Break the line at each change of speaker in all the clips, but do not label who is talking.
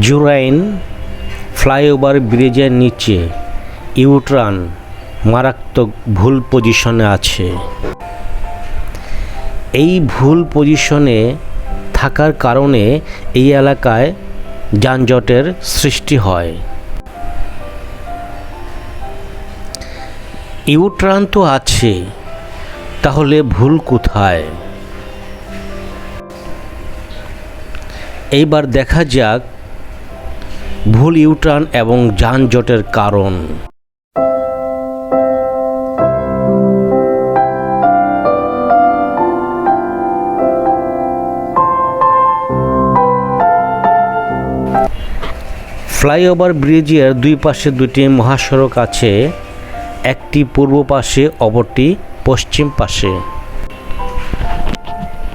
Jurain flyover ব্রিজের নিচে U turn মারাত্মক ভুল পজিশনে আছে। এই ভুল পজিশনে থাকার কারণে এই এলাকায় যানজটের সৃষ্টি হয়। ইউটার্ন তো আছে, তাহলে ভুল কোথায়? এইবার দেখা যাক ভুল ইউটার্ন এবং যানজটের কারণ। ফ্লাইওভার ব্রিজের দুই পাশে দুটি মহাসড়ক আছে, একটি পূর্ব পাশে অপরটি পশ্চিম পাশে।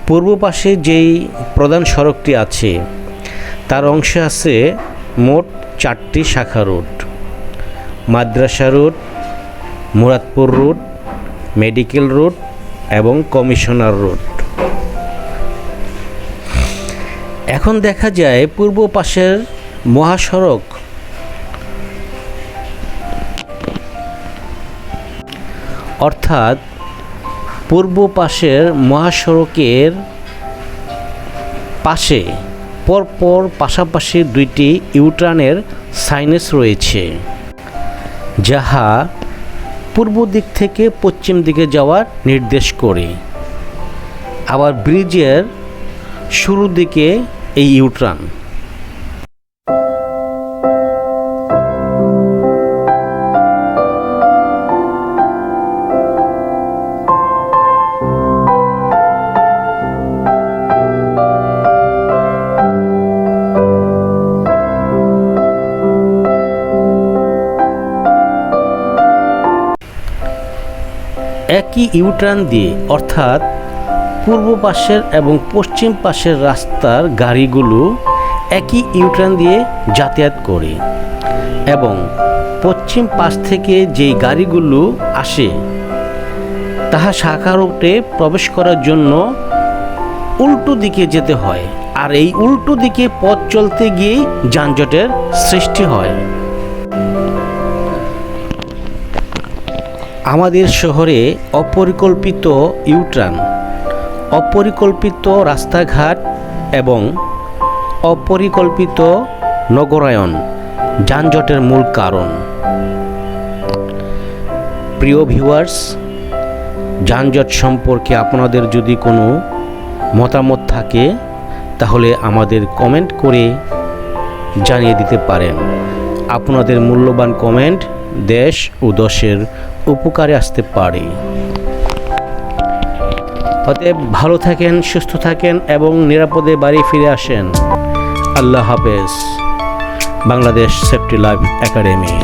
পূর্ব পাশে যেই প্রধান সড়কটি আছে তার অংশে আছে মোট 4টি শাখা রুট: মাদ্রাসা route, Muradpur route, medical route এবং কমিশনার রুট। এখন দেখা যায় পূর্ব পাশের মহাসড়ক অর্থাৎ পূর্ব পাশের মহাসড়কের পাশে পরপর পাশাপাশি দুইটি ইউটার্নের সাইনেজ রয়েছে, যাহা পূর্ব দিক থেকে পশ্চিম দিকে যাওয়ার নির্দেশ করে। আবার ব্রিজের শুরুর দিকে এই ইউটার্ন। একই ইউটার্ন দিয়ে অর্থাৎ পূর্ব পাশের এবং পশ্চিম পাশের রাস্তার গাড়িগুলো একই ইউটার্ন দিয়ে যাতায়াত করে এবং পশ্চিম পাশ থেকে যেই গাড়িগুলো আসে তাহা শাখা রুটে প্রবেশ করার জন্য উল্টো দিকে যেতে হয়, আর এই উল্টো দিকে পথ চলতে গিয়েই যানজটের সৃষ্টি হয়। আমাদের শহরে অপরিকল্পিত ইউটার্ন, অপরিকল্পিত রাস্তাঘাট এবং অপরিকল্পিত নগরায়ন যানজটের মূল কারণ। প্রিয় ভিউয়ার্স, যানজট সম্পর্কে আপনাদের যদি কোনো মতামত থাকে তাহলে আমাদের কমেন্ট করে জানিয়ে দিতে পারেন। আপনাদের মূল্যবান কমেন্ট দেশ ও দশের উপকারে আসতে পারে। অতএব ভালো থাকেন, সুস্থ থাকেন এবং নিরাপদে বাড়ি ফিরে আসেন। আল্লাহ হাফেজ। Bangladesh safety life academy.